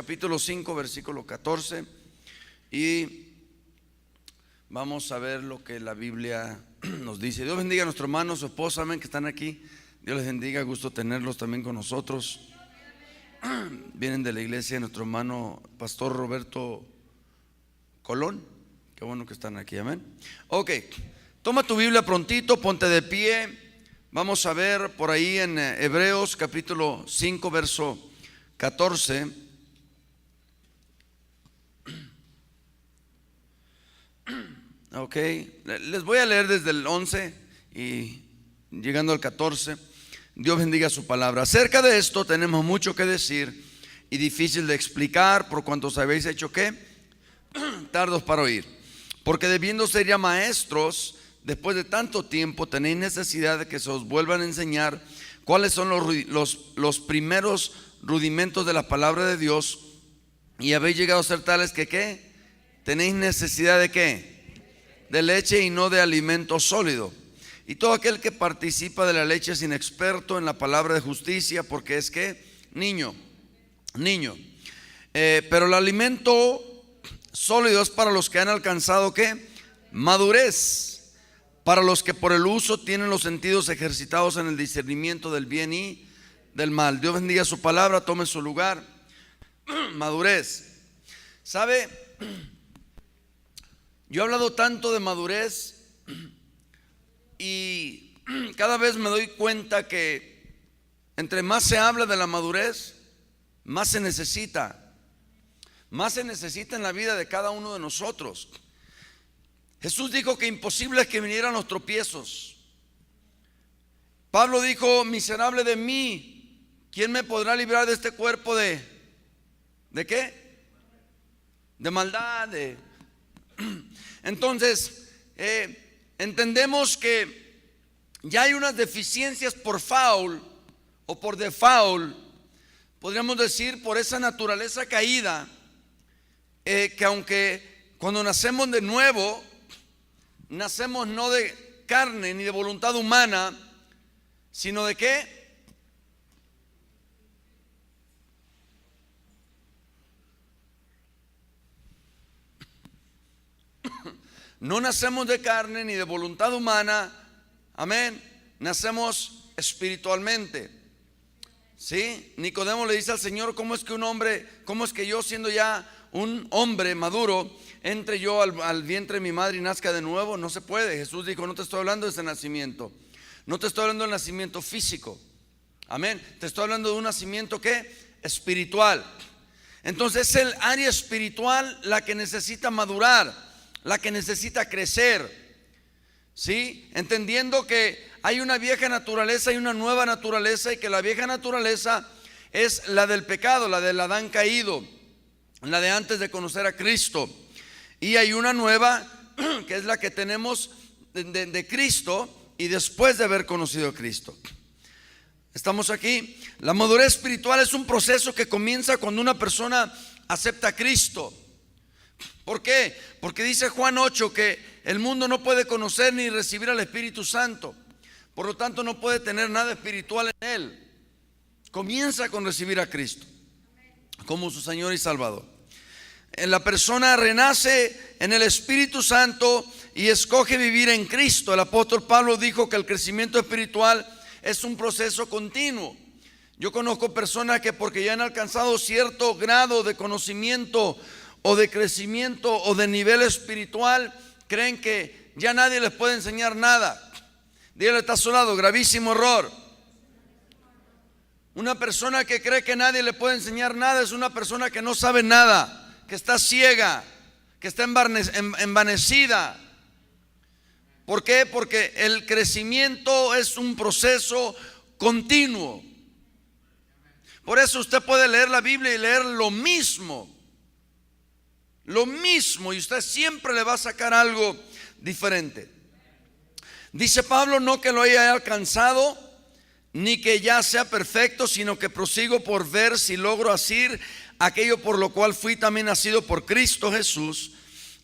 capítulo 5, versículo 14. Y vamos a ver lo que la Biblia nos dice. Dios bendiga a nuestro hermano, su esposa, amén, que están aquí. Dios les bendiga, gusto tenerlos también con nosotros. Vienen de la iglesia de nuestro hermano Pastor Roberto Colón. Qué bueno que están aquí, amén. Ok, toma tu Biblia prontito, ponte de pie. Vamos a ver por ahí en Hebreos capítulo 5, verso 14. Ok, les voy a leer desde el 11 y llegando al 14. Dios bendiga su palabra. Acerca de esto tenemos mucho que decir y difícil de explicar, por cuantos habéis hecho ¿qué? Tardos para oír. Porque debiendo ser ya maestros, después de tanto tiempo tenéis necesidad de que se os vuelvan a enseñar cuáles son los primeros rudimentos de la palabra de Dios, y habéis llegado a ser tales que ¿qué? Tenéis necesidad de ¿qué? De leche y no de alimento sólido. Y todo aquel que participa de la leche es inexperto en la palabra de justicia, porque es que niño. Pero el alimento sólido es para los que han alcanzado ¿qué? Madurez, para los que por el uso tienen los sentidos ejercitados en el discernimiento del bien y del mal. Dios bendiga su palabra, tome su lugar. Madurez. ¿Sabe? Yo he hablado tanto de madurez y cada vez me doy cuenta que entre más se habla de la madurez, más se necesita en la vida de cada uno de nosotros. Jesús dijo que imposible es que vinieran los tropiezos. Pablo dijo: miserable de mí, ¿quién me podrá librar de este cuerpo ¿de qué? De maldad. Entonces entendemos que ya hay unas deficiencias por faul o por default, podríamos decir, por esa naturaleza caída, que aunque cuando nacemos de nuevo, nacemos no de carne ni de voluntad humana, sino de ¿qué? No nacemos de carne ni de voluntad humana, amén. Nacemos espiritualmente. ¿Sí? Nicodemo le dice al Señor: ¿cómo es que yo, siendo ya un hombre maduro, entre yo al vientre de mi madre y nazca de nuevo? No se puede. Jesús dijo: no te estoy hablando de ese nacimiento, no te estoy hablando del nacimiento físico, amén. Te estoy hablando de un nacimiento ¿qué? Espiritual. Entonces es el área espiritual la que necesita madurar, la que necesita crecer, ¿sí? Entendiendo que hay una vieja naturaleza y una nueva naturaleza, y que la vieja naturaleza es la del pecado, la del Adán caído, la de antes de conocer a Cristo. Y hay una nueva que es la que tenemos de Cristo y después de haber conocido a Cristo. Estamos aquí. La madurez espiritual es un proceso que comienza cuando una persona acepta a Cristo. ¿Por qué? Porque dice Juan 8 que el mundo no puede conocer ni recibir al Espíritu Santo, por lo tanto no puede tener nada espiritual en él. Comienza con recibir a Cristo como su Señor y Salvador. La persona renace en el Espíritu Santo y escoge vivir en Cristo. El apóstol Pablo dijo que el crecimiento espiritual es un proceso continuo. Yo conozco personas que porque ya han alcanzado cierto grado de conocimiento o de crecimiento o de nivel espiritual, creen que ya nadie les puede enseñar nada. Dígale, está a su lado, gravísimo error. Una persona que cree que nadie le puede enseñar nada es una persona que no sabe nada, que está ciega, que está envanecida. ¿Por qué? Porque el crecimiento es un proceso continuo. Por eso usted puede leer la Biblia y leer lo mismo, y usted siempre le va a sacar algo diferente. Dice Pablo: no que lo haya alcanzado, ni que ya sea perfecto, sino que prosigo por ver si logro asir aquello por lo cual fui también nacido por Cristo Jesús.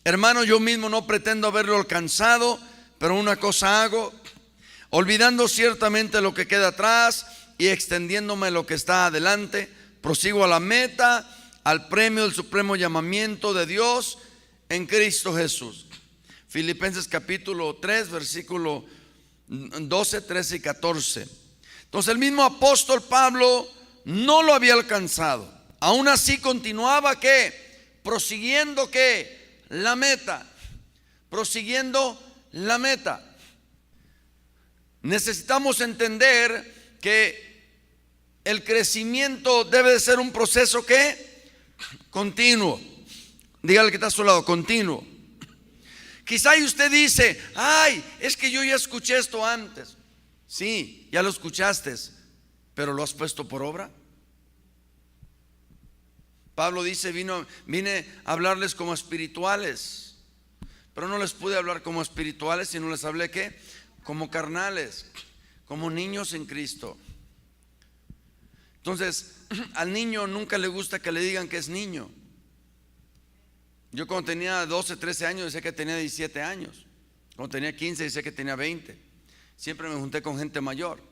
Hermano, yo mismo no pretendo haberlo alcanzado, pero una cosa hago, olvidando ciertamente lo que queda atrás y extendiéndome lo que está adelante, prosigo a la meta, al premio del supremo llamamiento de Dios en Cristo Jesús. Filipenses capítulo 3, versículo 12, 13 y 14. Entonces el mismo apóstol Pablo no lo había alcanzado. Aún así continuaba prosiguiendo la meta. Prosiguiendo la meta. Necesitamos entender que el crecimiento debe de ser un proceso continuo. Dígale que está a su lado, continuo. Quizá y usted dice: ay, es que yo ya escuché esto antes. Sí, ya lo escuchaste, pero ¿lo has puesto por obra? Pablo dice: vine a hablarles como espirituales, pero no les pude hablar como espirituales, sino les hablé como carnales, como niños en Cristo. Entonces, al niño nunca le gusta que le digan que es niño. Yo cuando tenía 12, 13 años decía que tenía 17 años. Cuando tenía 15 decía que tenía 20. Siempre me junté con gente mayor.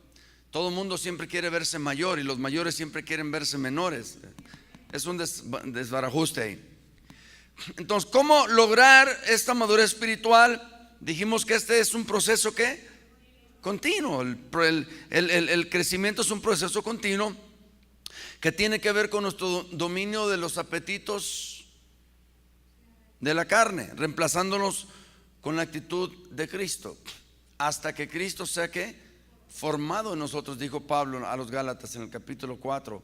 Todo el mundo siempre quiere verse mayor y los mayores siempre quieren verse menores. Es un desbarajuste ahí. Entonces, ¿cómo lograr esta madurez espiritual? Dijimos que este es un proceso continuo. El crecimiento es un proceso continuo que tiene que ver con nuestro dominio de los apetitos de la carne, reemplazándonos con la actitud de Cristo, hasta que Cristo sea formado en nosotros, dijo Pablo a los Gálatas en el capítulo 4,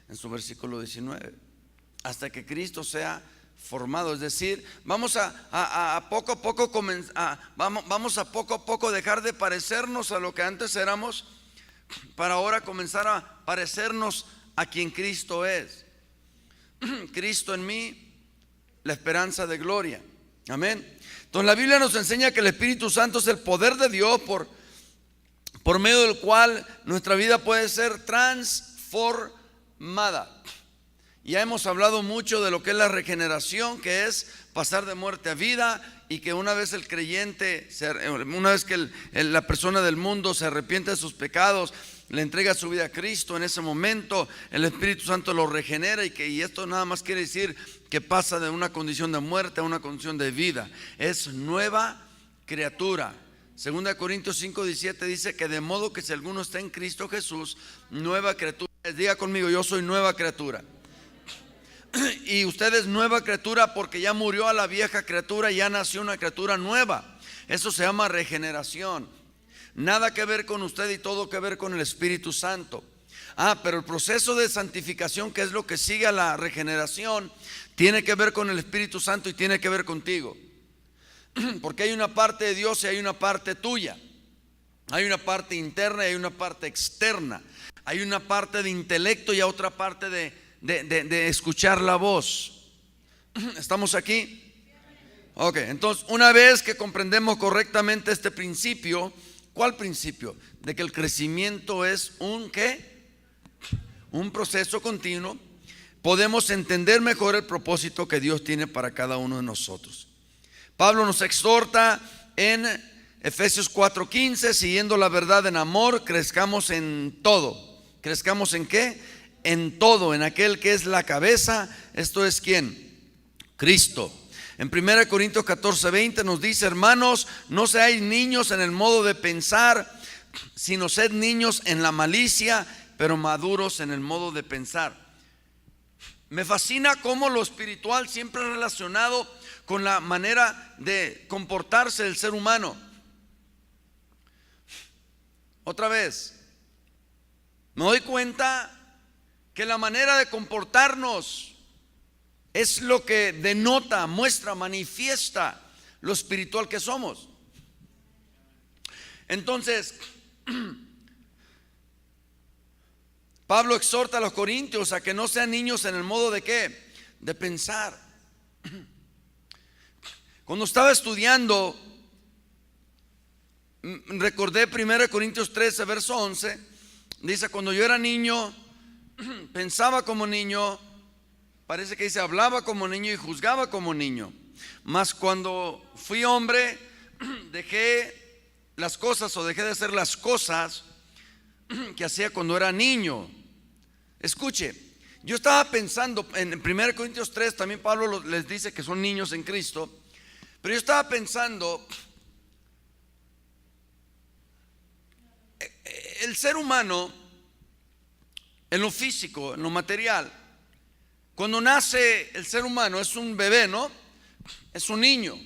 en su versículo 19. Hasta que Cristo sea formado, es decir, vamos a poco a poco vamos a poco a poco dejar de parecernos a lo que antes éramos, para ahora comenzar a parecernos a quien Cristo es. Cristo en mí, la esperanza de gloria. Amén. Entonces la Biblia nos enseña que el Espíritu Santo es el poder de Dios por medio del cual nuestra vida puede ser transformada. Ya hemos hablado mucho de lo que es la regeneración, que es pasar de muerte a vida, y que una vez el creyente, una vez que la persona del mundo se arrepiente de sus pecados, le entrega su vida a Cristo, en ese momento el Espíritu Santo lo regenera, y esto nada más quiere decir que pasa de una condición de muerte a una condición de vida. Es nueva criatura. 2 Corintios 5:17 dice que de modo que si alguno está en Cristo Jesús, nueva criatura. Diga conmigo: yo soy nueva criatura. Y usted es nueva criatura porque ya murió a la vieja criatura y ya nació una criatura nueva. Eso se llama regeneración. Nada que ver con usted y todo que ver con el Espíritu Santo. Pero el proceso de santificación, que es lo que sigue a la regeneración, tiene que ver con el Espíritu Santo y tiene que ver contigo. Porque hay una parte de Dios y hay una parte tuya. Hay una parte interna y hay una parte externa. Hay una parte de intelecto y otra parte de escuchar la voz. ¿Estamos aquí? Ok, entonces una vez que comprendemos correctamente este principio, ¿cuál principio? De que el crecimiento es un proceso continuo, podemos entender mejor el propósito que Dios tiene para cada uno de nosotros. Pablo nos exhorta en Efesios 4:15: siguiendo la verdad en amor, crezcamos en todo. ¿Crezcamos en qué? En todo, en aquel que es la cabeza. Esto es ¿quién? Cristo. En 1 Corintios 14:20 nos dice: hermanos, no seáis niños en el modo de pensar, sino sed niños en la malicia, pero maduros en el modo de pensar. Me fascina cómo lo espiritual siempre es relacionado con la manera de comportarse del ser humano. Otra vez, me doy cuenta que la manera de comportarnos es lo que denota, muestra, manifiesta lo espiritual que somos. Entonces, Pablo exhorta a los corintios a que no sean niños en el modo de ¿qué? De pensar. Cuando estaba estudiando, recordé 1 Corintios 13, verso 11. Dice: cuando yo era niño, pensaba como niño, parece que dice hablaba como niño y juzgaba como niño. Mas cuando fui hombre, dejé las cosas, o dejé de hacer las cosas que hacía cuando era niño. Escuche, Yo estaba pensando en 1 Corintios 3, también Pablo les dice que son niños en Cristo, pero yo estaba pensando, el ser humano, en lo físico, en lo material, cuando nace el ser humano es un bebé, ¿no? Es un niño.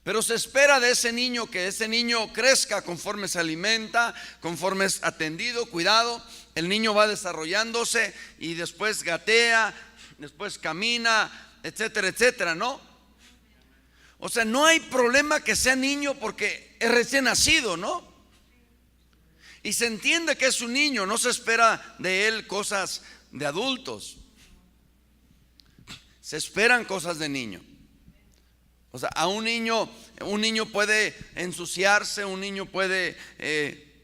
Pero se espera de ese niño que ese niño crezca conforme se alimenta, conforme es atendido, cuidado. El niño va desarrollándose y después gatea, después camina, etcétera, etcétera, ¿no? O sea, no hay problema que sea niño porque es recién nacido, ¿no? Y se entiende que es un niño, no se espera de él cosas de adultos. Se esperan cosas de niño. O sea, a un niño puede ensuciarse, un niño puede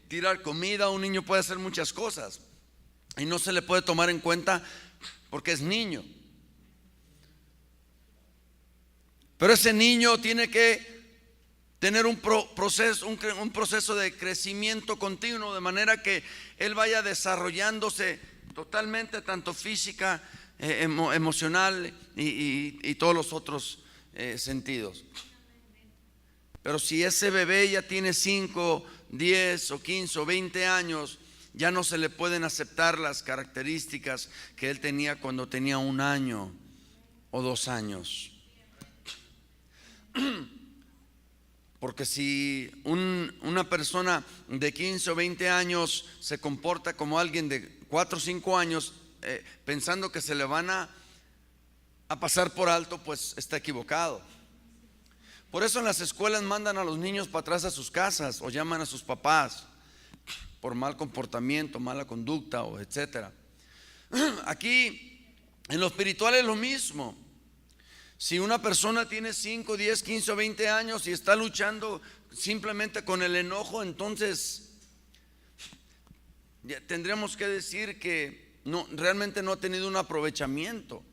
tirar comida, un niño puede hacer muchas cosas y no se le puede tomar en cuenta porque es niño. Pero ese niño tiene que tener un proceso de crecimiento continuo, de manera que él vaya desarrollándose totalmente, tanto física, emocional y todos los otros sentidos. Pero si ese bebé ya tiene 5, 10 o 15 o 20 años, ya no se le pueden aceptar las características que él tenía cuando tenía 1 año o 2 años. Porque si una persona de 15 o 20 años se comporta como alguien de 4 o 5 años, pensando que se le van a pasar por alto, pues está equivocado. Por eso en las escuelas mandan a los niños para atrás a sus casas o llaman a sus papás por mal comportamiento, mala conducta o etcétera. Aquí en lo espiritual es lo mismo. Si una persona tiene 5, 10, 15 o 20 años y está luchando simplemente con el enojo, entonces tendremos que decir que realmente no ha tenido un aprovechamiento.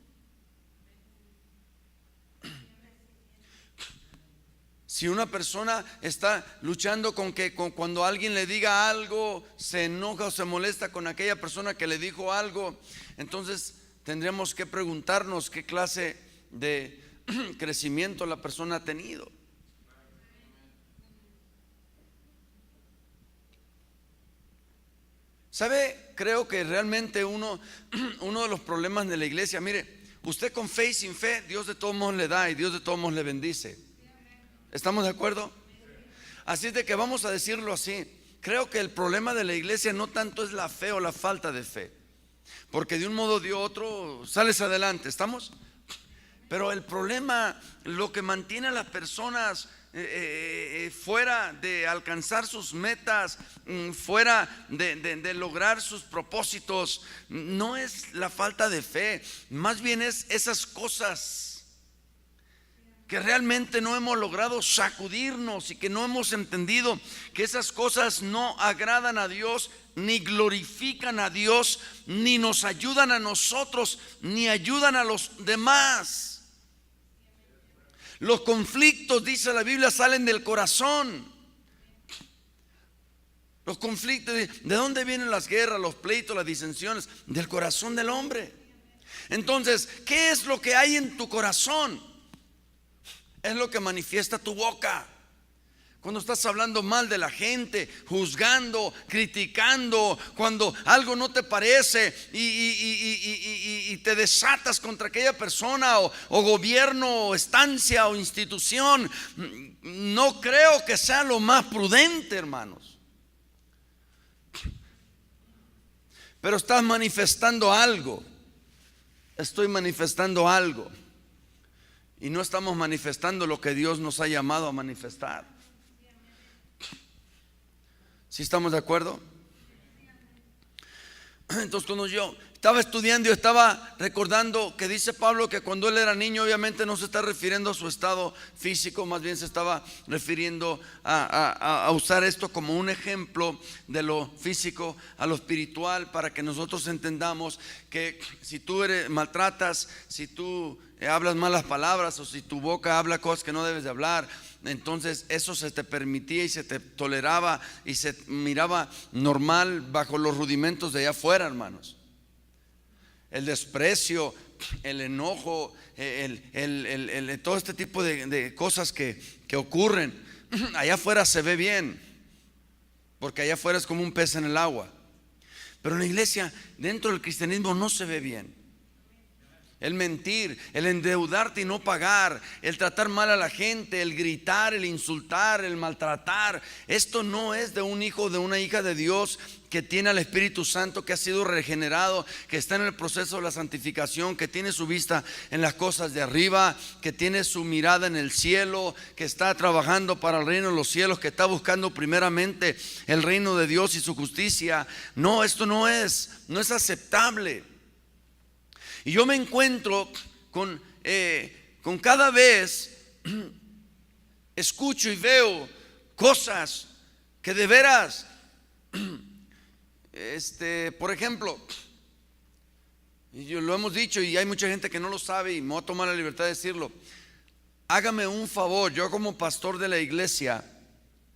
Si una persona está luchando con que cuando alguien le diga algo, se enoja o se molesta con aquella persona que le dijo algo, entonces tendremos que preguntarnos qué clase de crecimiento la persona ha tenido. ¿Sabe? Creo que realmente uno de los problemas de la iglesia, mire, usted con fe y sin fe, Dios de todos modos le da y Dios de todos modos le bendice. ¿Estamos de acuerdo? Así es de que vamos a decirlo así. Creo que el problema de la iglesia no tanto es la fe o la falta de fe, porque de un modo o de otro sales adelante, ¿estamos? Pero el problema, lo que mantiene a las personas fuera de alcanzar sus metas, fuera de lograr sus propósitos, no es la falta de fe, más bien es esas cosas que realmente no hemos logrado sacudirnos y que no hemos entendido que esas cosas no agradan a Dios, ni glorifican a Dios, ni nos ayudan a nosotros, ni ayudan a los demás. Los conflictos, dice la Biblia, salen del corazón. Los conflictos, ¿de dónde vienen las guerras, los pleitos, las disensiones? Del corazón del hombre. Entonces, ¿qué es lo que hay en tu corazón? Es lo que manifiesta tu boca. Cuando estás hablando mal de la gente, juzgando, criticando, cuando algo no te parece y te desatas contra aquella persona o gobierno o estancia o institución, no creo que sea lo más prudente, hermanos. Pero estás manifestando algo. Estoy manifestando algo. Y no estamos manifestando lo que Dios nos ha llamado a manifestar. ¿Sí estamos de acuerdo? Entonces cuando yo estaba estudiando, yo estaba recordando que dice Pablo que cuando él era niño, obviamente no se está refiriendo a su estado físico, más bien se estaba refiriendo a usar esto como un ejemplo de lo físico a lo espiritual, para que nosotros entendamos que si tú maltratas, si tú hablas malas palabras o si tu boca habla cosas que no debes de hablar, entonces eso se te permitía y se te toleraba y se miraba normal bajo los rudimentos de allá afuera, hermanos. el desprecio, el enojo, todo este tipo de cosas que ocurren. Allá afuera se ve bien, porque allá afuera es como un pez en el agua. Pero en la iglesia, dentro del cristianismo, no se ve bien. El mentir, el endeudarte y no pagar, el tratar mal a la gente, el gritar, el insultar, el maltratar. Esto no es de un hijo, de una hija de Dios que tiene al Espíritu Santo, que ha sido regenerado, que está en el proceso de la santificación, que tiene su vista en las cosas de arriba, que tiene su mirada en el cielo, que está trabajando para el reino de los cielos, que está buscando primeramente el reino de Dios y su justicia. No, esto no es aceptable. Y yo me encuentro con cada vez escucho y veo cosas que de veras, por ejemplo, y lo hemos dicho y hay mucha gente que no lo sabe y me voy a tomar la libertad de decirlo. Hágame un favor, yo como pastor de la iglesia,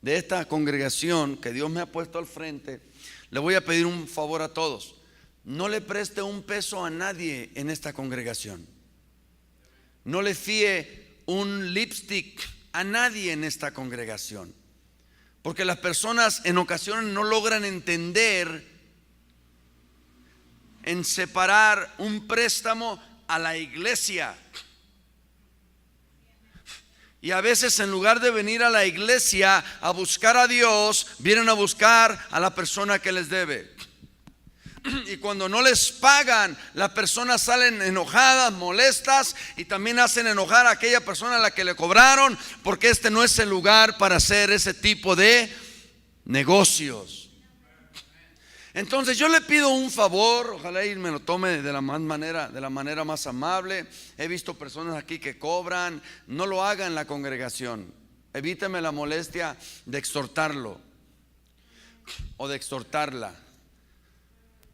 de esta congregación que Dios me ha puesto al frente, le voy a pedir un favor a todos. No le preste un peso a nadie en esta congregación. No le fíe un lipstick a nadie en esta congregación. Porque las personas en ocasiones no logran entender en separar un préstamo a la iglesia. Y a veces, en lugar de venir a la iglesia a buscar a Dios, vienen a buscar a la persona que les debe. Y cuando no les pagan, las personas salen enojadas, molestas, y también hacen enojar a aquella persona a la que le cobraron, porque este no es el lugar para hacer ese tipo de negocios. Entonces yo le pido un favor, ojalá y me lo tome de la manera más amable. He visto personas aquí que cobran. No lo haga en la congregación. Evíteme la molestia de exhortarlo o de exhortarla.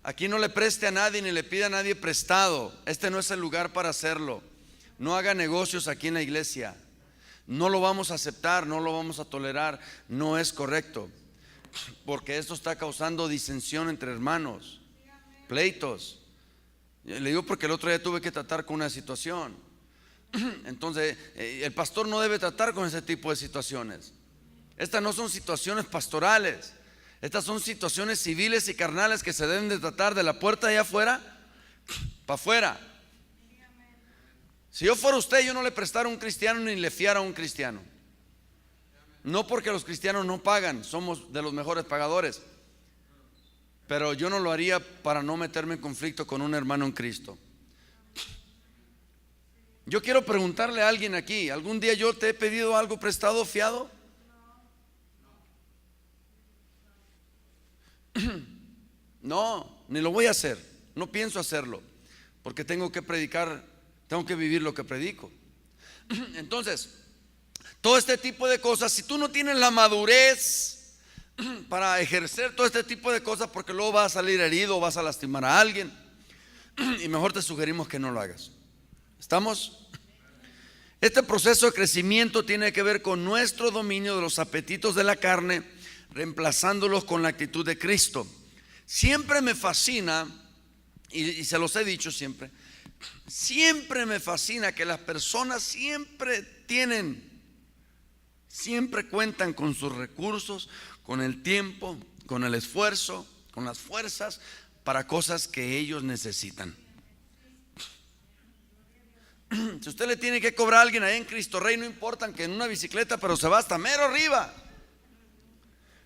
Aquí no le preste a nadie ni le pida a nadie prestado. Este no es el lugar para hacerlo. No haga negocios aquí en la iglesia. No lo vamos a aceptar, no lo vamos a tolerar. No es correcto, porque esto está causando disensión entre hermanos, pleitos. Le digo porque el otro día tuve que tratar con una situación. Entonces el pastor no debe tratar con ese tipo de situaciones. Estas no son situaciones pastorales. Estas son situaciones civiles y carnales que se deben de tratar de la puerta de allá afuera para afuera. Si yo fuera usted, yo no le prestara a un cristiano ni le fiara a un cristiano. No porque los cristianos no pagan, somos de los mejores pagadores, pero yo no lo haría para no meterme en conflicto con un hermano en Cristo. Yo quiero preguntarle a alguien aquí: ¿algún día yo te he pedido algo prestado, fiado? No, ni lo voy a hacer. No pienso hacerlo, porque tengo que predicar, tengo que vivir lo que predico. Entonces, todo este tipo de cosas, si tú no tienes la madurez para ejercer todo este tipo de cosas, porque luego vas a salir herido, vas a lastimar a alguien, y mejor te sugerimos que no lo hagas. ¿Estamos? Este proceso de crecimiento tiene que ver con nuestro dominio de los apetitos de la carne, reemplazándolos con la actitud de Cristo. Siempre me fascina, y se los he dicho siempre, siempre me fascina que las personas siempre cuentan con sus recursos, con el tiempo, con el esfuerzo, con las fuerzas para cosas que ellos necesitan. Si usted le tiene que cobrar a alguien ahí en Cristo Rey, no importa que en una bicicleta, pero se va hasta mero arriba.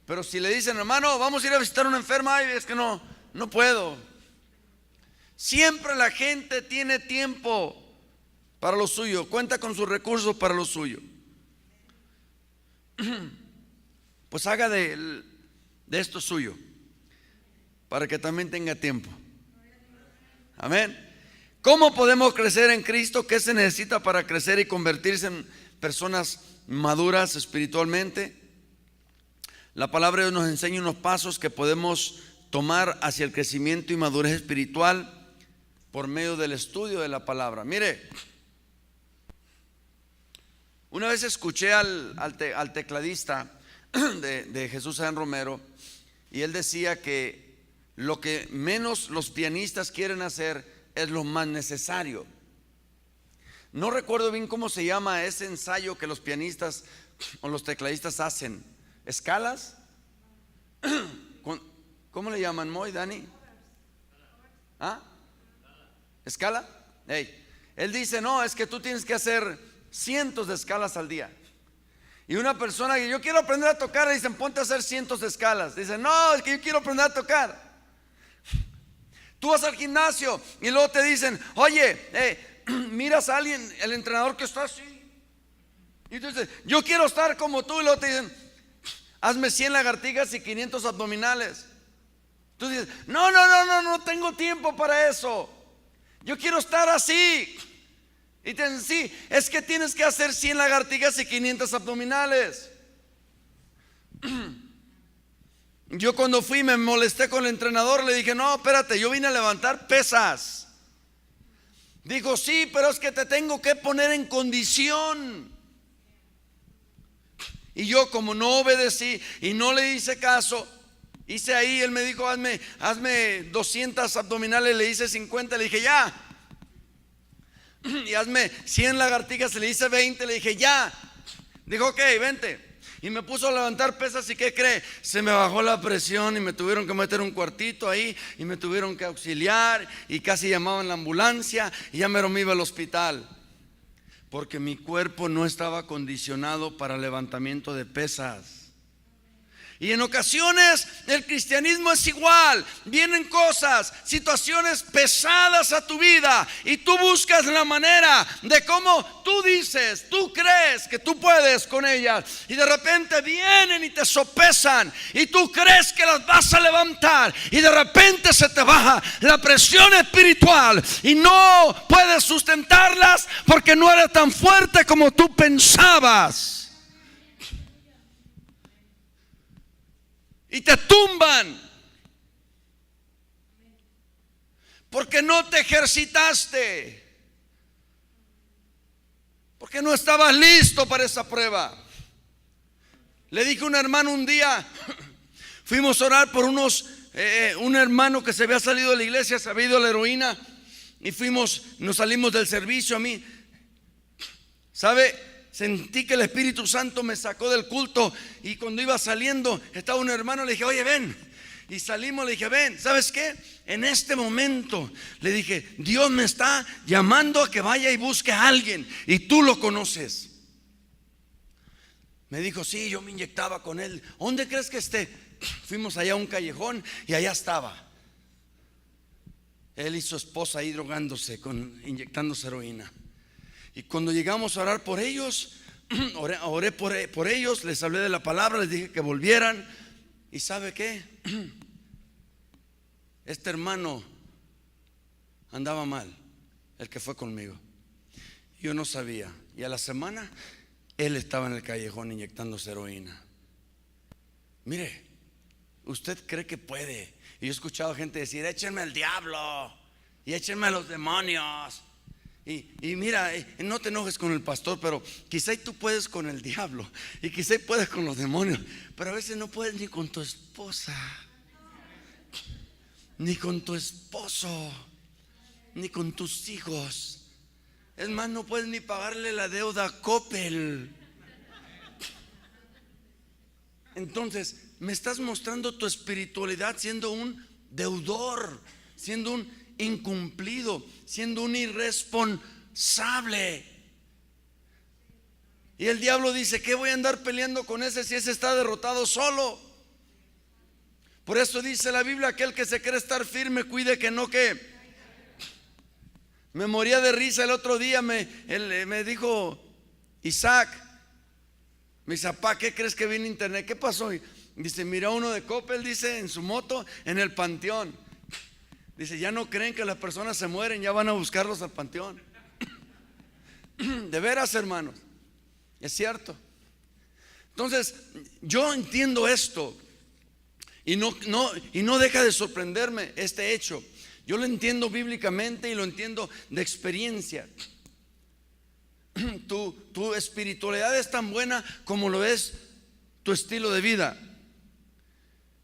Pero si le dicen: hermano, vamos a ir a visitar a una enferma, ay, es que no puedo. Siempre la gente tiene tiempo para lo suyo, cuenta con sus recursos para lo suyo. Pues haga de esto suyo, para que también tenga tiempo. Amén. ¿Cómo podemos crecer en Cristo? ¿Qué se necesita para crecer y convertirse en personas maduras espiritualmente? La palabra de Dios nos enseña unos pasos que podemos tomar hacia el crecimiento y madurez espiritual por medio del estudio de la palabra. Mire, una vez escuché al tecladista de Jesús Adán Romero, y él decía que lo que menos los pianistas quieren hacer es lo más necesario. No recuerdo bien cómo se llama ese ensayo que los pianistas o los tecladistas hacen. ¿Escalas? ¿Cómo le llaman, Moy, Dani? ¿Ah? ¿Escala? Hey. Él dice, no, es que tú tienes que hacer cientos de escalas al día. Y una persona que yo quiero aprender a tocar, le dicen, ponte a hacer cientos de escalas. Dicen, no, es que yo quiero aprender a tocar. Tú vas al gimnasio y luego te dicen, oye, miras a alguien, el entrenador que está así, y tú dices, yo quiero estar como tú. Y luego te dicen, hazme 100 lagartijas y 500 abdominales. Tú dices, no tengo tiempo para eso. Yo quiero estar así. Y te dicen, sí, es que tienes que hacer 100 lagartijas y 500 abdominales. Yo cuando fui me molesté con el entrenador, le dije, no, espérate, yo vine a levantar pesas. Dijo, sí, pero es que te tengo que poner en condición. Y yo, como no obedecí y no le hice caso, hice ahí, él me dijo, hazme 200 abdominales, le hice 50, le dije, ya. Y hazme 100 lagartijas, le hice 20, le dije, ya. Dijo, ok, vente. Y me puso a levantar pesas, y ¿qué cree? Se me bajó la presión y me tuvieron que meter un cuartito ahí y me tuvieron que auxiliar y casi llamaban la ambulancia y ya mero me iba al hospital, porque mi cuerpo no estaba acondicionado para levantamiento de pesas. Y en ocasiones el cristianismo es igual. Vienen cosas, situaciones pesadas a tu vida y tú buscas la manera de cómo tú dices, tú crees que tú puedes con ellas, y de repente vienen y te sopesan y tú crees que las vas a levantar y de repente se te baja la presión espiritual y no puedes sustentarlas porque no eres tan fuerte como tú pensabas. Y te tumban porque no te ejercitaste, porque no estabas listo para esa prueba. Le dije a un hermano un día, fuimos a orar por un hermano que se había salido de la iglesia, se había ido a la heroína, y nos salimos del servicio. A mí, ¿sabe? Sentí que el Espíritu Santo me sacó del culto, y cuando iba saliendo estaba un hermano, le dije, oye, ven. Y salimos, le dije, ven, ¿sabes qué? En este momento le dije, Dios me está llamando a que vaya y busque a alguien y tú lo conoces. Me dijo, sí, yo me inyectaba con él. ¿Dónde crees que esté? Fuimos allá a un callejón y allá estaba él y su esposa ahí drogándose, inyectándose heroína. Y cuando llegamos a orar por ellos, oré por ellos, les hablé de la palabra, les dije que volvieran. ¿Y sabe qué? Este hermano andaba mal, el que fue conmigo. Yo no sabía. Y a la semana él estaba en el callejón inyectándose heroína. Mire, usted cree que puede. Y yo he escuchado gente decir, échenme al diablo y échenme a los demonios. Y mira, no te enojes con el pastor, pero quizá tú puedes con el diablo y quizá puedes con los demonios, pero a veces no puedes ni con tu esposa, ni con tu esposo, ni con tus hijos. Es más, no puedes ni pagarle la deuda a Coppel. Entonces me estás mostrando tu espiritualidad siendo un deudor, siendo un incumplido, siendo un irresponsable. Y el diablo dice, ¿qué voy a andar peleando con ese si ese está derrotado solo? Por eso dice la Biblia, aquel que se cree estar firme, cuide que no que. Me moría de risa el otro día, me dijo Isaac, me dice, papá, ¿qué crees que vi en internet? ¿Qué pasó? Y dice, mira uno de Coppel, dice, en su moto, en el panteón. Dice, ya no creen que las personas se mueren, ya van a buscarlos al panteón. De veras, hermanos, es cierto. Entonces, yo entiendo esto y no deja de sorprenderme este hecho. Yo lo entiendo bíblicamente y lo entiendo de experiencia. Tu espiritualidad es tan buena como lo es tu estilo de vida.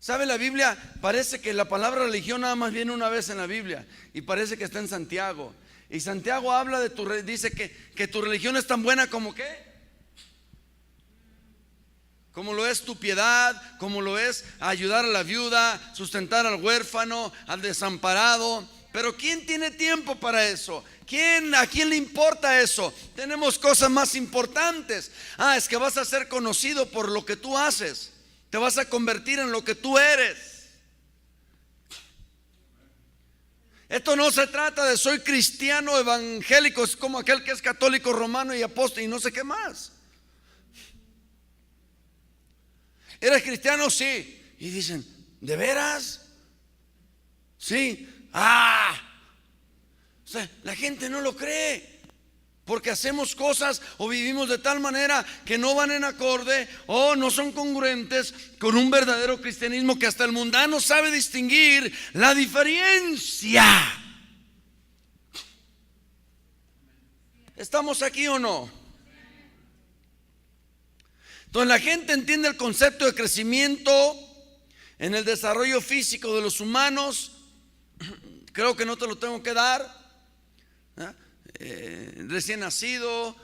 ¿Sabe? La Biblia, parece que la palabra religión nada más viene una vez en la Biblia, y parece que está en Santiago. Y Santiago habla de dice que tu religión es tan buena como ¿qué? Como lo es tu piedad, como lo es ayudar a la viuda, sustentar al huérfano, al desamparado. Pero ¿quién tiene tiempo para eso? ¿A quién le importa eso? Tenemos cosas más importantes. Es que vas a ser conocido por lo que tú haces. Te vas a convertir en lo que tú eres. Esto no se trata de soy cristiano evangélico, es como aquel que es católico romano y apóstol y no sé qué más. ¿Eres cristiano? Sí. Y dicen, ¿de veras? Sí. O sea, la gente no lo cree, porque hacemos cosas o vivimos de tal manera que no van en acorde o no son congruentes con un verdadero cristianismo, que hasta el mundano sabe distinguir la diferencia. ¿Estamos aquí o no? Entonces la gente entiende el concepto de crecimiento en el desarrollo físico de los humanos. Creo que no te lo tengo que dar. Recién nacido,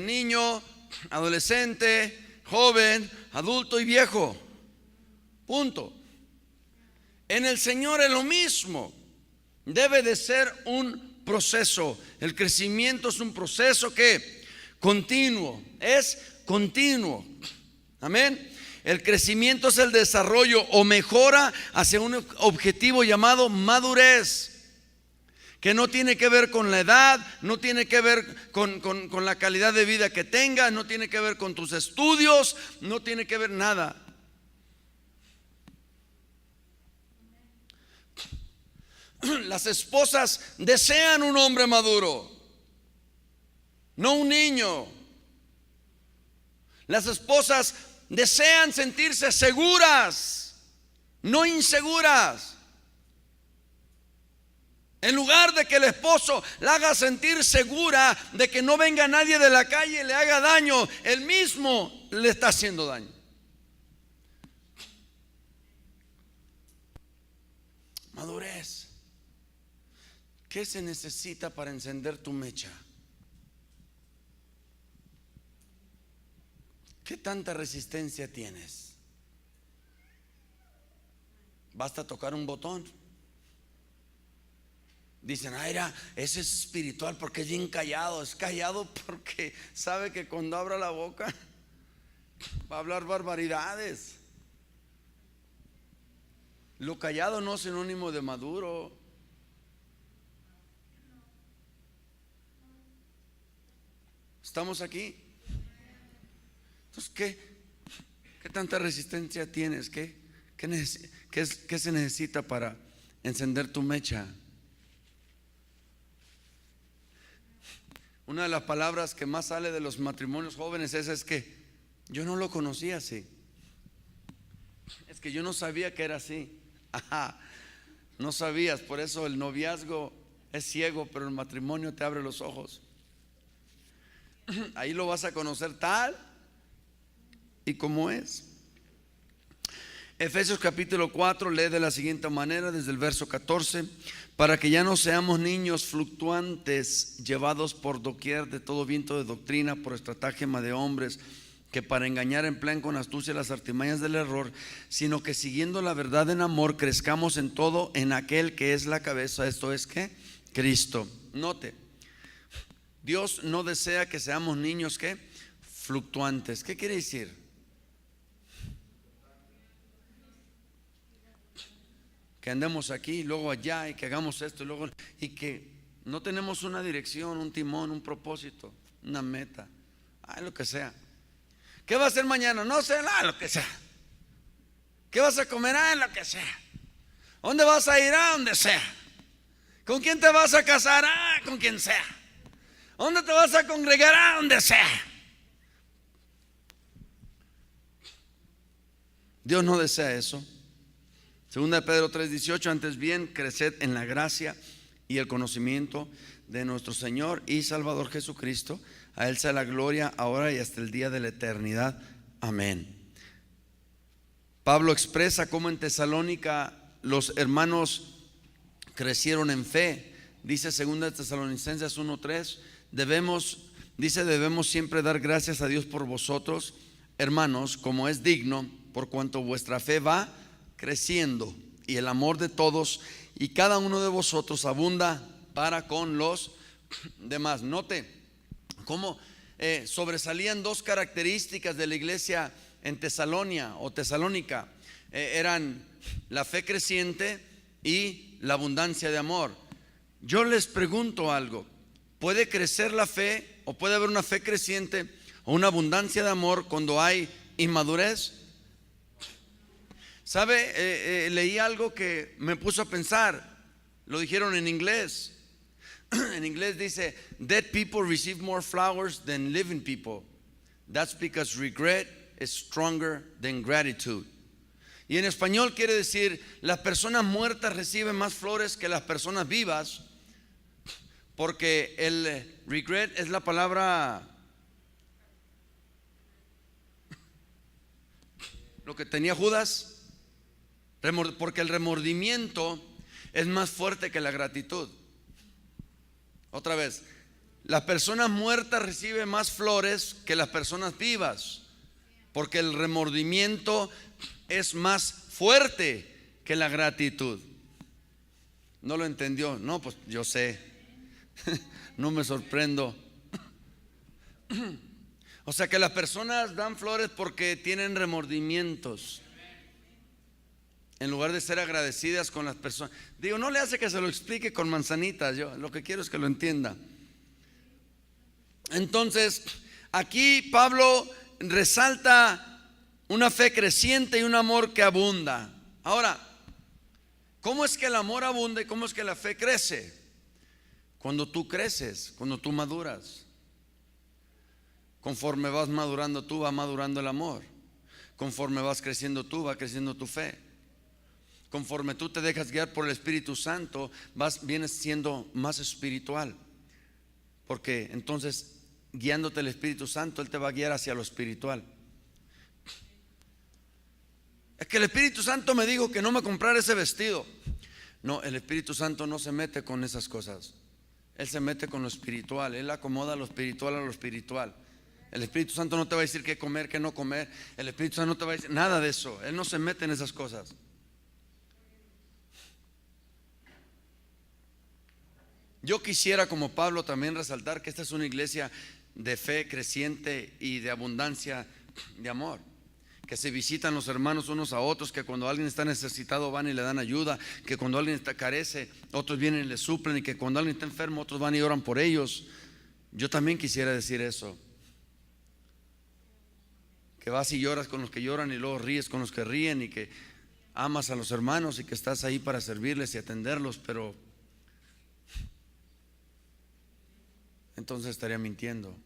niño, adolescente, joven, adulto y viejo. Punto. En el Señor es lo mismo. Debe de ser un proceso. El crecimiento es un proceso que continuo, es continuo. Amén. El crecimiento es el desarrollo o mejora hacia un objetivo llamado madurez, que no tiene que ver con la edad, no tiene que ver con la calidad de vida que tengas, no tiene que ver con tus estudios, no tiene que ver nada. Las esposas desean un hombre maduro, no un niño. Las esposas desean sentirse seguras, no inseguras. En lugar de que el esposo la haga sentir segura de que no venga nadie de la calle y le haga daño, él mismo le está haciendo daño. Madurez. ¿Qué se necesita para encender tu mecha? ¿Qué tanta resistencia tienes? Basta tocar un botón. Dicen, ese es espiritual porque es bien callado. Es callado porque sabe que cuando abra la boca va a hablar barbaridades. Lo callado no es sinónimo de maduro. ¿Estamos aquí? Entonces, ¿qué tanta resistencia tienes? ¿Qué se necesita para encender tu mecha? Una de las palabras que más sale de los matrimonios jóvenes es que yo no lo conocía así. Es que yo no sabía que era así. No sabías, por eso el noviazgo es ciego, pero el matrimonio te abre los ojos. Ahí lo vas a conocer tal y como es. Efesios capítulo 4 lee de la siguiente manera, desde el verso 14: para que ya no seamos niños fluctuantes, llevados por doquier de todo viento de doctrina, por estratagema de hombres, que para engañar emplean con astucia las artimañas del error, sino que siguiendo la verdad en amor, crezcamos en todo en aquel que es la cabeza, esto es ¿qué? Cristo. Note, Dios no desea que seamos niños ¿qué? Fluctuantes. ¿Qué quiere decir? Que andemos aquí, luego allá, y que hagamos esto, y que no tenemos una dirección, un timón, un propósito, una meta, lo que sea. ¿Qué va a hacer mañana? No sé, lo que sea. ¿Qué vas a comer? Lo que sea. ¿Dónde vas a ir? Donde sea. ¿Con quién te vas a casar? Con quien sea. ¿Dónde te vas a congregar? Donde sea. Dios no desea eso. Segunda de Pedro 3:18: antes bien, creced en la gracia y el conocimiento de nuestro Señor y Salvador Jesucristo. A Él sea la gloria ahora y hasta el día de la eternidad. Amén. Pablo expresa cómo en Tesalónica los hermanos crecieron en fe. Dice 2 Tesalonicenses 1:3, debemos siempre dar gracias a Dios por vosotros, hermanos, como es digno, por cuanto vuestra fe va creciendo y el amor de todos y cada uno de vosotros abunda para con los demás. Note cómo sobresalían dos características de la iglesia en Tesalónica. Eran la fe creciente y la abundancia de amor. Yo les pregunto algo: ¿puede crecer la fe o puede haber una fe creciente o una abundancia de amor cuando hay inmadurez? ¿Sabe? Leí algo que me puso a pensar. Lo dijeron en inglés. En inglés dice: dead people receive more flowers than living people. That's because regret is stronger than gratitude. Y en español quiere decir: las personas muertas reciben más flores que las personas vivas, porque el regret es la palabra, lo que tenía Judas, porque el remordimiento es más fuerte que la gratitud. Otra vez, las personas muertas reciben más flores que las personas vivas, porque el remordimiento es más fuerte que la gratitud. ¿No lo entendió? No, pues yo sé. No me sorprendo. O sea que las personas dan flores porque tienen remordimientos, en lugar de ser agradecidas con las personas. Digo, no le hace que se lo explique con manzanitas. Yo lo que quiero es que lo entienda. Entonces, aquí Pablo resalta una fe creciente y un amor que abunda. Ahora, ¿cómo es que el amor abunda y cómo es que la fe crece? Cuando tú creces, cuando tú maduras. Conforme vas madurando tú, va madurando el amor. Conforme vas creciendo tú, va creciendo tu fe. Conforme tú te dejas guiar por el Espíritu Santo, vienes siendo más espiritual. Porque entonces, guiándote el Espíritu Santo, Él te va a guiar hacia lo espiritual. Es que el Espíritu Santo me dijo que no me comprara ese vestido. No, el Espíritu Santo no se mete con esas cosas. Él se mete con lo espiritual. Él acomoda lo espiritual a lo espiritual. El Espíritu Santo no te va a decir qué comer, qué no comer. El Espíritu Santo no te va a decir nada de eso. Él no se mete en esas cosas. Yo quisiera, como Pablo, también resaltar que esta es una iglesia de fe creciente y de abundancia de amor. Que se visitan los hermanos unos a otros, que cuando alguien está necesitado van y le dan ayuda, que cuando alguien carece, otros vienen y le suplen, y que cuando alguien está enfermo, otros van y oran por ellos. Yo también quisiera decir eso. Que vas y lloras con los que lloran y luego ríes con los que ríen, y que amas a los hermanos y que estás ahí para servirles y atenderlos, pero entonces estaría mintiendo,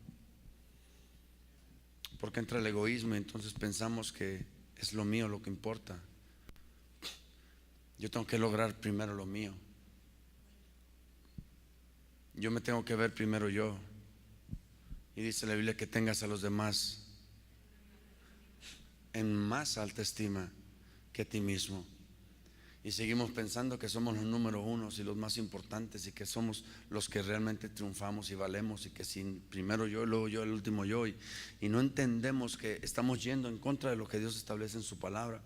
porque entra el egoísmo y entonces pensamos que es lo mío lo que importa. Yo tengo que lograr primero lo mío. Yo me tengo que ver primero yo. Y dice la Biblia que tengas a los demás en más alta estima que a ti mismo. Y seguimos pensando que somos los número unos y los más importantes, y que somos los que realmente triunfamos y valemos, y que sin primero yo, luego yo, el último yo, y no entendemos que estamos yendo en contra de lo que Dios establece en su palabra.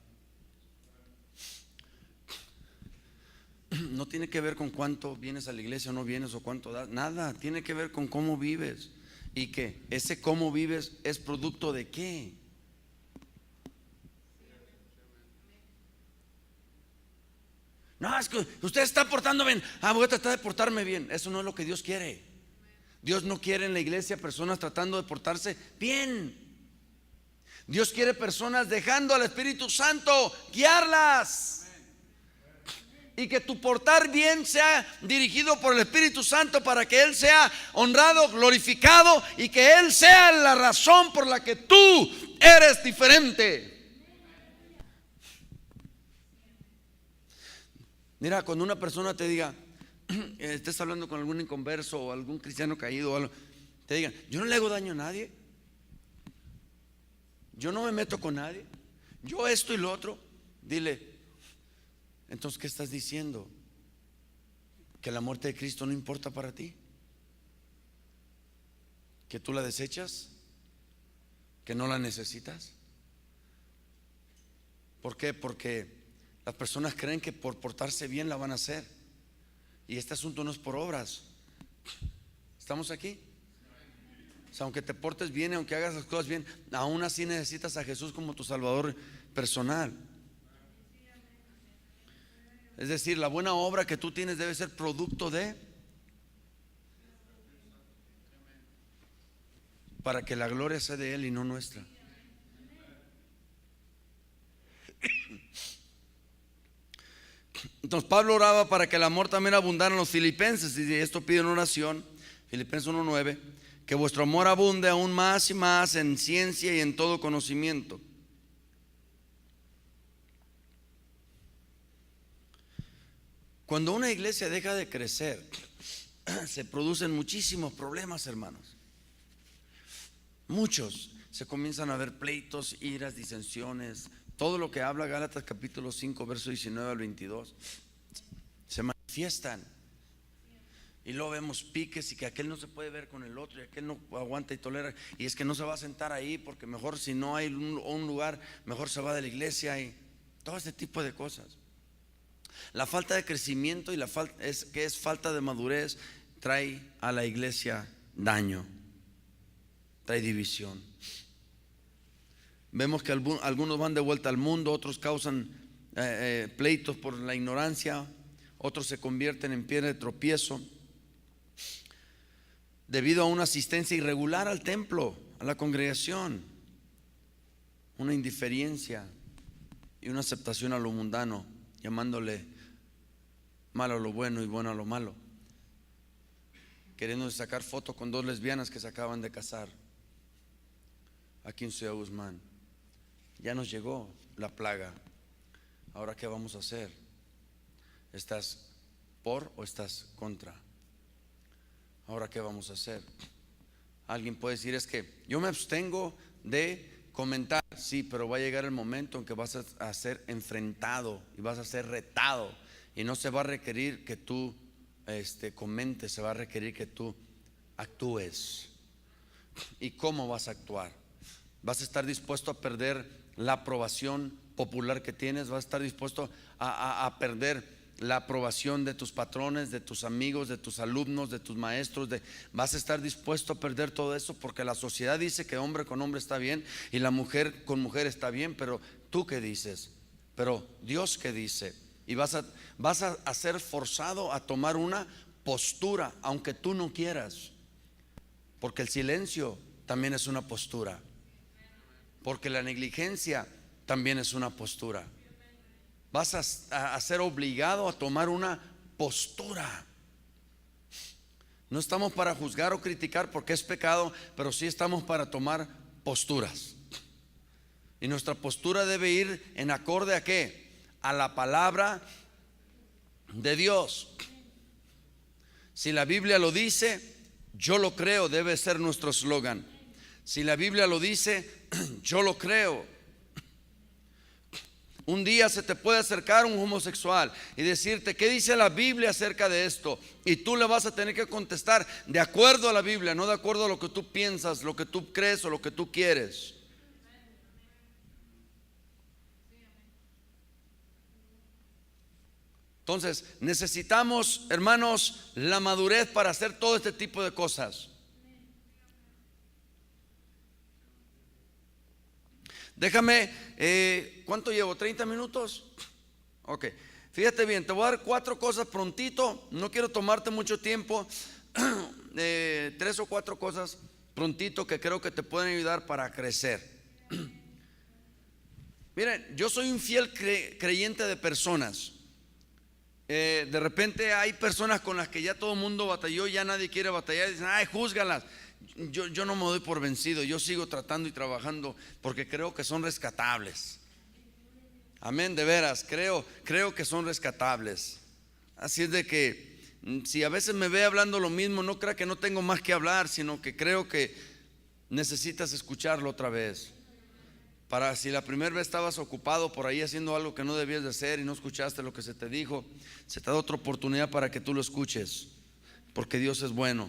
No tiene que ver con cuánto vienes a la iglesia o no vienes, o cuánto das, nada. Tiene que ver con cómo vives, y que ese cómo vives es producto de qué. No, es que usted está portando bien. Voy a tratar de portarme bien. Eso no es lo que Dios quiere. Dios no quiere en la iglesia personas tratando de portarse bien. Dios quiere personas dejando al Espíritu Santo guiarlas. Y que tu portar bien sea dirigido por el Espíritu Santo, para que Él sea honrado, glorificado, y que Él sea la razón por la que tú eres diferente. Mira, cuando una persona te diga, estés hablando con algún inconverso o algún cristiano caído o algo, te digan: yo no le hago daño a nadie, yo no me meto con nadie, yo esto y lo otro. Dile, entonces, ¿qué estás diciendo? ¿Que la muerte de Cristo no importa para ti? ¿Que tú la desechas? ¿Que no la necesitas? ¿Por qué? Porque las personas creen que por portarse bien la van a hacer. Y este asunto no es por obras. ¿Estamos aquí? O sea, aunque te portes bien, aunque hagas las cosas bien, aún así necesitas a Jesús como tu Salvador personal. Es decir, la buena obra que tú tienes debe ser producto de, para que la gloria sea de Él y no nuestra. Entonces Pablo oraba para que el amor también abundara en los filipenses, y esto pide en oración, Filipenses 1:9, que vuestro amor abunde aún más y más en ciencia y en todo conocimiento. Cuando una iglesia deja de crecer, se producen muchísimos problemas, hermanos. Muchos. Se comienzan a ver pleitos, iras, disensiones. Todo lo que habla Gálatas capítulo 5, verso 19 al 22, se manifiestan. Y luego vemos piques y que aquel no se puede ver con el otro y aquel no aguanta y tolera. Y es que no se va a sentar ahí porque mejor, si no hay un lugar, mejor se va de la iglesia, y todo este tipo de cosas. La falta de crecimiento y que es falta de madurez trae a la iglesia daño, trae división. Vemos que algunos van de vuelta al mundo, otros causan pleitos por la ignorancia, otros se convierten en piedra de tropiezo debido a una asistencia irregular al templo, a la congregación, una indiferencia y una aceptación a lo mundano, llamándole malo a lo bueno y bueno a lo malo, queriendo sacar fotos con dos lesbianas que se acaban de casar aquí en Ciudad Guzmán. Ya nos llegó la plaga. Ahora, ¿qué vamos a hacer? ¿Estás por o estás contra? Ahora, ¿qué vamos a hacer? Alguien puede decir, es que yo me abstengo de comentar. Sí, pero va a llegar el momento en que vas a ser enfrentado y vas a ser retado, y no se va a requerir que tú comentes, se va a requerir que tú actúes. ¿Y cómo vas a actuar? ¿Vas a estar dispuesto a perder la aprobación popular que tienes? ¿Vas a estar dispuesto a perder la aprobación de tus patrones, de tus amigos, de tus alumnos, de tus maestros? ¿Vas a estar dispuesto a perder todo eso? Porque la sociedad dice que hombre con hombre está bien y la mujer con mujer está bien, pero ¿tú qué dices? Pero Dios ¿qué dice? Y vas a ser forzado a tomar una postura, aunque tú no quieras, porque el silencio también es una postura, porque la negligencia también es una postura. Vas a ser obligado a tomar una postura. No estamos para juzgar o criticar porque es pecado, pero sí estamos para tomar posturas. Y nuestra postura debe ir en acorde ¿a qué? A la palabra de Dios. Si la Biblia lo dice, yo lo creo, debe ser nuestro eslogan. Si la Biblia lo dice, yo lo creo. Un día se te puede acercar un homosexual y decirte, ¿qué dice la Biblia acerca de esto? Y tú le vas a tener que contestar de acuerdo a la Biblia, no de acuerdo a lo que tú piensas, lo que tú crees o lo que tú quieres. Entonces necesitamos, hermanos, la madurez para hacer todo este tipo de cosas. Déjame, ¿cuánto llevo? ¿30 minutos? Ok, fíjate bien, te voy a dar 4 cosas prontito. No quiero tomarte mucho tiempo. 3 o 4 cosas prontito que creo que te pueden ayudar para crecer. Miren, yo soy un fiel creyente de personas. De repente hay personas con las que ya todo el mundo batalló, ya nadie quiere batallar, y dicen, ay, júzgalas. Yo no me doy por vencido, yo sigo tratando y trabajando porque creo que son rescatables. Amén, de veras, creo que son rescatables. Así es de que si a veces me ve hablando lo mismo, no crea que no tengo más que hablar, sino que creo que necesitas escucharlo otra vez para si la primera vez estabas ocupado por ahí haciendo algo que no debías de hacer y no escuchaste lo que se te dijo, se te da otra oportunidad para que tú lo escuches, porque Dios es bueno.